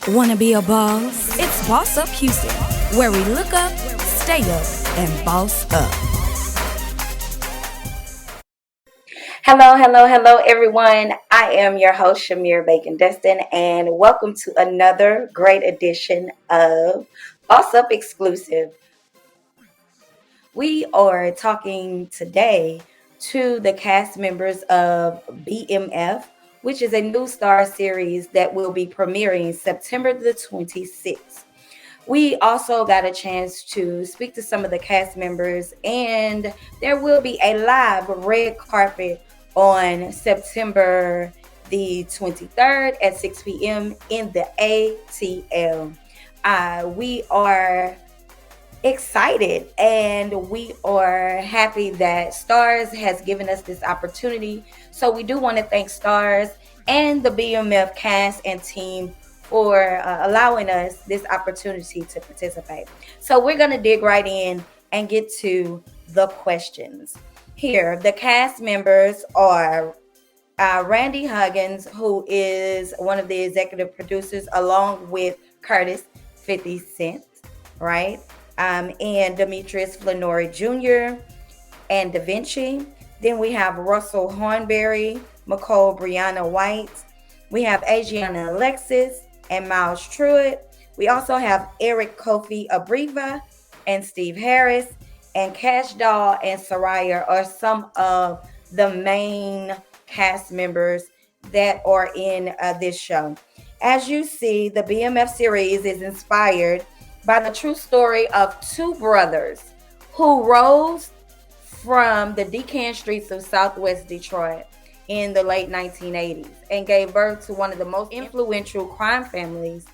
Wanna be a boss? It's Boss Up Houston, where we look up, stay up, and boss up. Hello, hello, hello, everyone. I am your host, Shamir Bacon Destin, and welcome to another great edition of Boss Up Exclusive. We are talking today to the cast members of BMF, which is a new Starz series that will be premiering September the 26th. We also got a chance to speak to some of the cast members, and there will be a live red carpet on September the 23rd at 6 p.m. in the ATL. We are excited and we are happy that Starz has given us this opportunity. So we do want to thank Starz and the BMF cast and team for allowing us this opportunity to participate. So we're going to dig right in and get to the questions. Here, the cast members are Randy Huggins, who is one of the executive producers, along with Curtis 50 Cent, right? And Demetrius Flenory Jr. and Da Vinci. Then we have Russell Hornsby, Michole Briana White. We have Adriana Alexis and Miles Truitt. We also have Eric Kofi Abreva and Steve Harris. And Cash Doll and Soraya are some of the main cast members that are in this show. As you see, the BMF series is inspired by the true story of two brothers who rose from the decaying streets of Southwest Detroit in the late 1980s and gave birth to one of the most influential crime families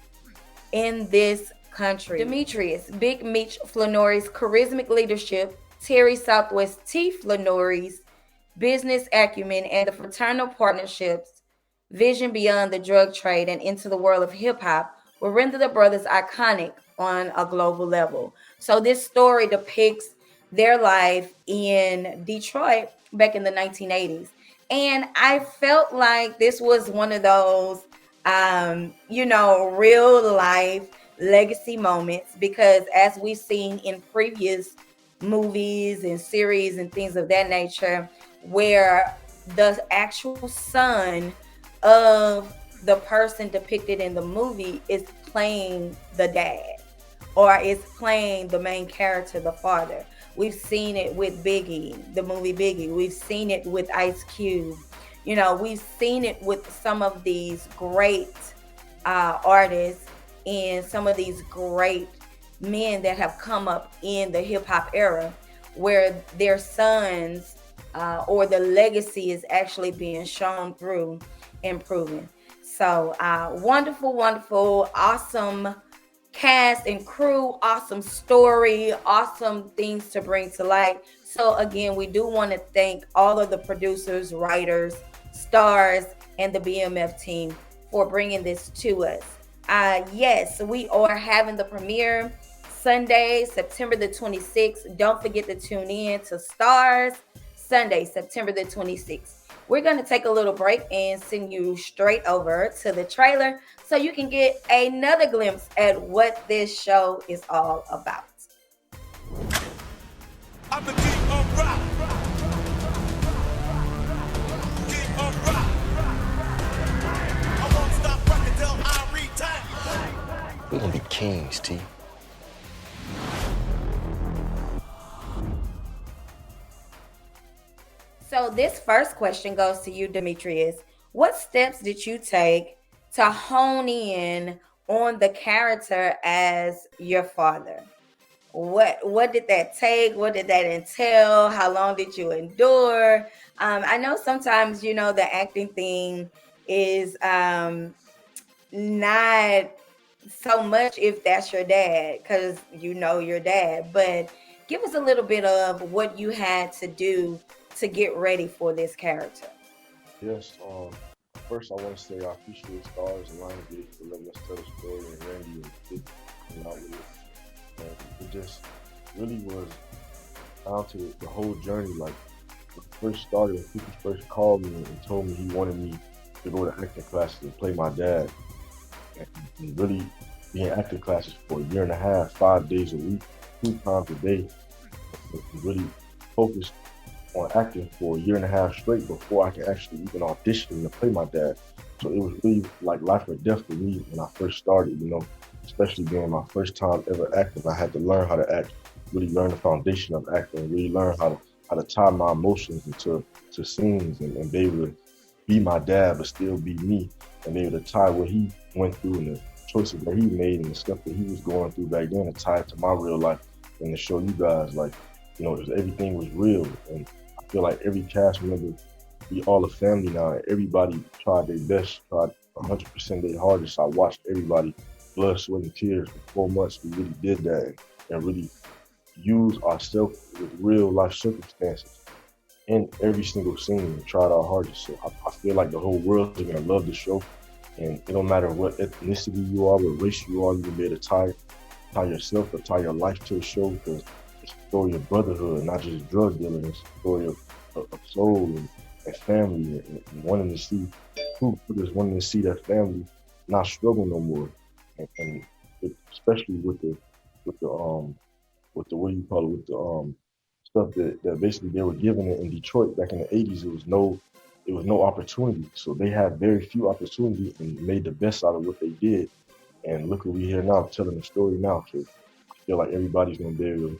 in this country. Demetrius Big Meech Flenory's charismatic leadership, Terry Southwest T. Flenory's business acumen, and the fraternal partnerships, vision beyond the drug trade and into the world of hip-hop will render the brothers iconic on a global level. So this story depicts their life in Detroit back in the 1980s. And I felt like this was one of those, real life legacy moments, because as we've seen in previous movies and series and things of that nature, where the actual son of the person depicted in the movie is playing the dad or is playing the main character, the father. We've seen it with Biggie, the movie Biggie. We've seen it with Ice Cube. We've seen it with some of these great artists and some of these great men that have come up in the hip hop era, where their sons or the legacy is actually being shown through and proven. So wonderful, wonderful, awesome cast and crew, awesome story, awesome things to bring to light. So again, we do want to thank all of the producers, writers, Starz, and the BMF team for bringing this to us. Yes, we are having the premiere Sunday, September the 26th. Don't forget to tune in to Starz Sunday, September the 26th. We're going to take a little break and send you straight over to the trailer so you can get another glimpse at what this show is all about. I'm the king of rock. King of rock. I won't stop rocking till I retire. We're going to be kings, T. So this first question goes to you, Demetrius. What steps did you take to hone in on the character as your father? What did that take? What did that entail? How long did you endure? I know sometimes, the acting thing is not so much if that's your dad, because your dad. But give us a little bit of what you had to do to get ready for this character. Yes, first I want to say I appreciate Starz and Lionsgate for letting us tell the story, and Randy and Vic coming out with it. And it just really was down to the whole journey. Like, when it first started, when people first called me and told me he wanted me to go to acting classes and play my dad, and really be in acting classes for a year and a half, 5 days a week, 2 times a day, and really focus on acting for a year and a half straight before I could actually even audition to play my dad. So it was really like life or death for me when I first started, especially being my first time ever acting. I had to learn how to act, really learn the foundation of acting, really learn how to tie my emotions into to scenes and be able to be my dad but still be me and be able to tie what he went through and the choices that he made and the stuff that he was going through back then and tie it to my real life and to show you guys like, everything was real. And I feel like every cast member, we all a family now. Everybody tried their best, tried 100% their hardest. I watched everybody, blood, sweat, and tears for 4 months. We really did that and really used ourselves with real life circumstances in every single scene and tried our hardest. So I feel like the whole world is gonna love the show, and it don't matter what ethnicity you are, what race you are, you can be able to tie yourself or tie your life to the show because it's a story of brotherhood, not just drug dealing. It's a story of soul and family and wanting to see who is wanting to see that family not struggle no more, and especially with the what you call it with the stuff that basically they were given in Detroit back in the 80s. It was no opportunity, so they had very few opportunity and made the best out of what they did. And look what we here now, telling the story now. So I feel like everybody's gonna be able to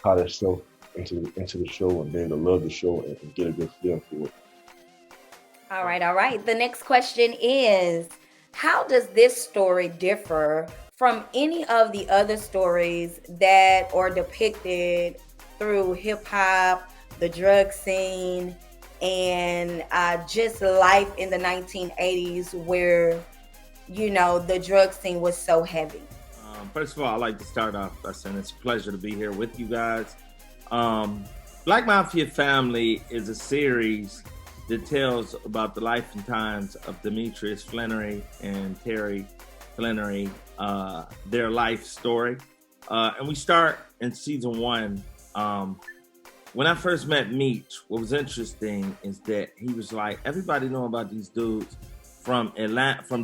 tie themselves into the show and be able to love the show and get a good feel for it. All right, all right. The next question is, how does this story differ from any of the other stories that are depicted through hip hop, the drug scene, and just life in the 1980s where, the drug scene was so heavy? First of all, I'd like to start off by saying it's a pleasure to be here with you guys. Black Mafia Family is a series that tells about the life and times of Demetrius Flenory and Terry Flenory, their life story. And we start in season 1. When I first met Meech, what was interesting is that he was like, everybody know about these dudes from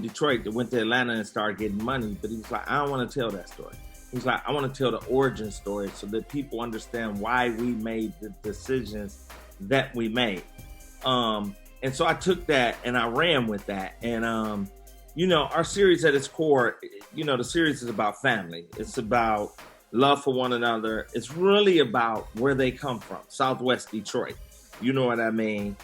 Detroit that went to Atlanta and started getting money, but he was like, I don't want to tell that story. He was like, I want to tell the origin story so that people understand why we made the decisions that we made. And so I took that and I ran with that. And, our series at its core, the series is about family. It's about love for one another. It's really about where they come from, Southwest Detroit. You know what I mean?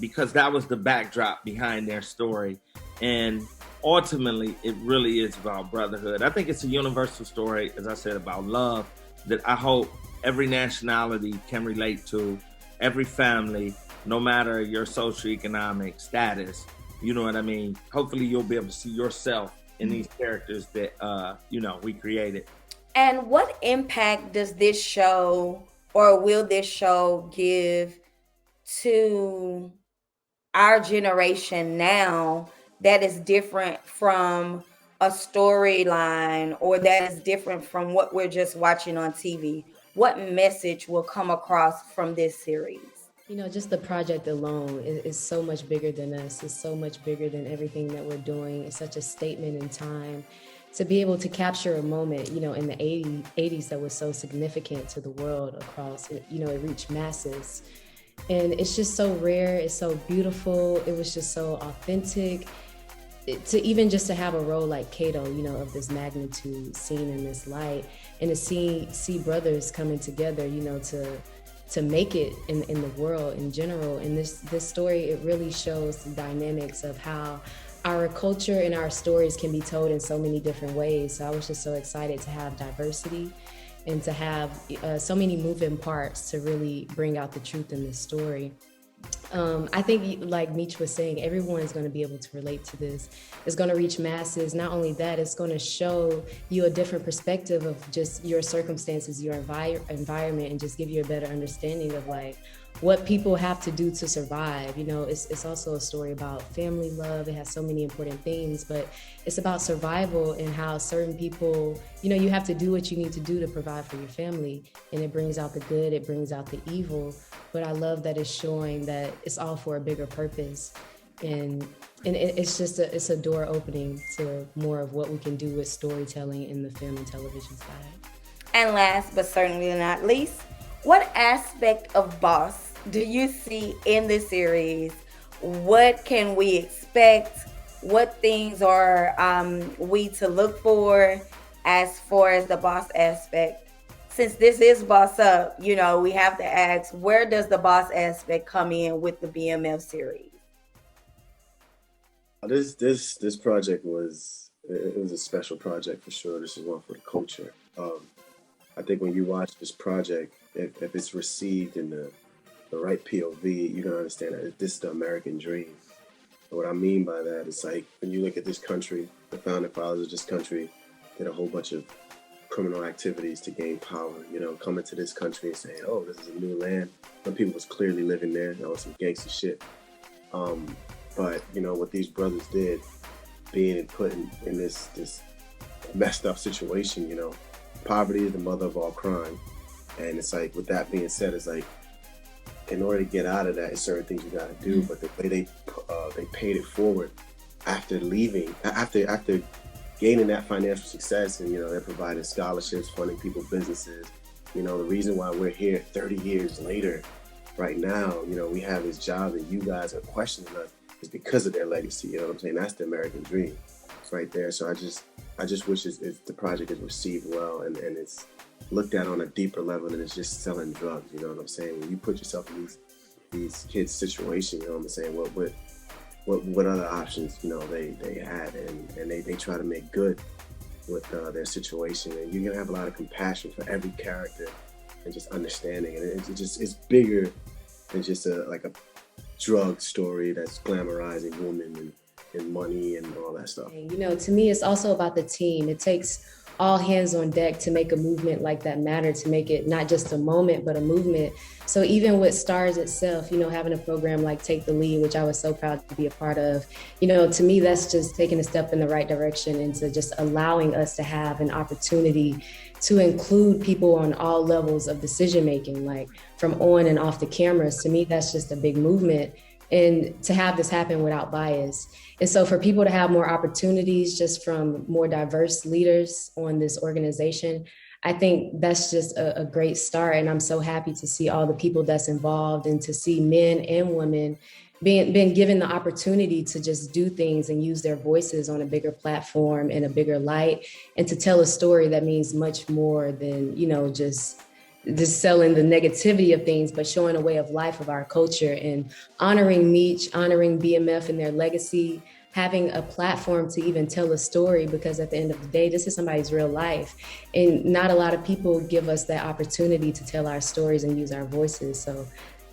Because that was the backdrop behind their story. And ultimately, it really is about brotherhood. I think it's a universal story, as I said, about love that I hope every nationality can relate to, every family, no matter your socioeconomic status. You know what I mean? Hopefully, you'll be able to see yourself in these characters that, we created. And what impact does this show or will this show give to our generation now that is different from a storyline or that is different from what we're just watching on TV? What message will come across from this series? Just the project alone is so much bigger than us. It's so much bigger than everything that we're doing. It's such a statement in time to be able to capture a moment, in the 80s that was so significant to the world across, it reached masses. And it's just so rare. It's so beautiful. It was just so authentic. To have a role like Kato, of this magnitude seen in this light, and to see brothers coming together, to make it in the world in general. And this story, it really shows the dynamics of how our culture and our stories can be told in so many different ways. So I was just so excited to have diversity and to have so many moving parts to really bring out the truth in this story. I think, like Meech was saying, everyone is going to be able to relate to this. It's going to reach masses. Not only that, it's going to show you a different perspective of just your circumstances, your environment, and just give you a better understanding of what people have to do to survive. It's also a story about family love. It has so many important themes, but it's about survival and how certain people, you have to do what you need to do to provide for your family. And it brings out the good, it brings out the evil. But I love that it's showing that it's all for a bigger purpose. and it's a door opening to more of what we can do with storytelling in the film and television side. And last but certainly not least, what aspect of Boss do you see in this series? What can we expect? What things are we to look for as far as the Boss aspect? Since this is Boss Up, we have to ask, where does the Boss aspect come in with the BMF series? This project was a special project for sure. This is one for the culture. I think when you watch this project, if it's received in the right POV, you're gonna understand that this is the American dream. And what I mean by that is, like, when you look at this country, the founding fathers of this country did a whole bunch of criminal activities to gain power. Coming to this country and saying, "Oh, this is a new land." Some people was clearly living there. That was some gangster shit. But what these brothers did, being put in this messed up situation, poverty is the mother of all crime. And it's like, with that being said, it's like, in order to get out of that, there's certain things you gotta do. But the way they paid it forward after leaving, after gaining that financial success, and they're providing scholarships, funding people's businesses. The reason why we're here 30 years later, right now, we have this job and you guys are questioning us, is because of their legacy. You know what I'm saying? That's the American dream, right there. So I just wish the project is received well and it's looked at on a deeper level than it's just selling drugs. You know what I'm saying? When you put yourself in these kids' situation, you know what I'm saying? What other options they had, and they try to make good with their situation, and you're gonna have a lot of compassion for every character and just understanding, and it's bigger than just a drug story that's glamorizing women and money and all that stuff. To me, it's also about the team. It takes all hands on deck to make a movement like that matter, to make it not just a moment, but a movement. So even with Starz itself, having a program like Take the Lead, which I was so proud to be a part of, to me, that's just taking a step in the right direction into just allowing us to have an opportunity to include people on all levels of decision making, like from on and off the cameras. To me, that's just a big movement. And to have this happen without bias. And so for people to have more opportunities just from more diverse leaders on this organization, I think that's just a great start. And I'm so happy to see all the people that's involved and to see men and women being given the opportunity to just do things and use their voices on a bigger platform and a bigger light, and to tell a story that means much more than, just selling the negativity of things, but showing a way of life of our culture and honoring Meech, honoring BMF and their legacy, having a platform to even tell a story, because at the end of the day, this is somebody's real life. And not a lot of people give us that opportunity to tell our stories and use our voices. So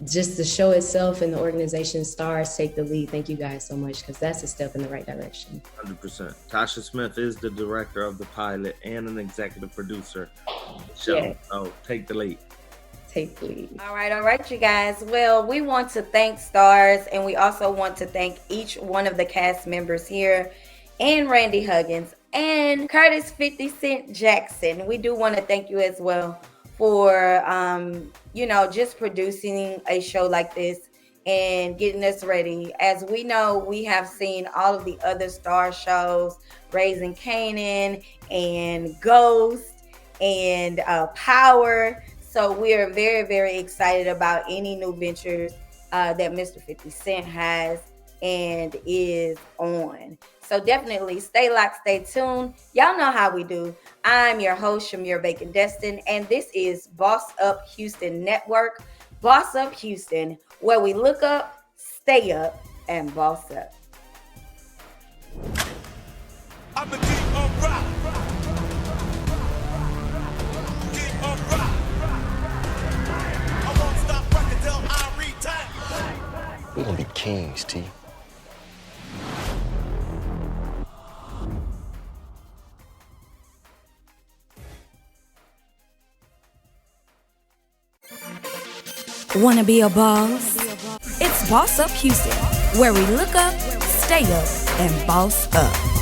just the show itself and the organization Starz Take the Lead. Thank you guys so much, because that's a step in the right direction. 100%. Tasha Smith is the director of the pilot and an executive producer of the show. Yeah. So take the lead. Take the lead. All right, you guys. Well, we want to thank Starz, and we also want to thank each one of the cast members here, and Randy Huggins and Curtis 50 Cent Jackson. We do want to thank you as well for just producing a show like this and getting us ready. As we know, we have seen all of the other Starz shows, Raising Kanan and Ghost and Power. So we are very, very excited about any new ventures that Mr. 50 Cent has and is on. So definitely stay locked, stay tuned. Y'all know how we do. I'm your host, Shamir Bacon Destin, and this is Boss Up Houston Network. Boss Up Houston, where we look up, stay up, and boss up. I'm the king of rock. King of rock. I won't stop rocking till I retire. We're gonna be kings, T. Wanna be a boss? It's Boss Up Houston, where we look up, stay up, and boss up.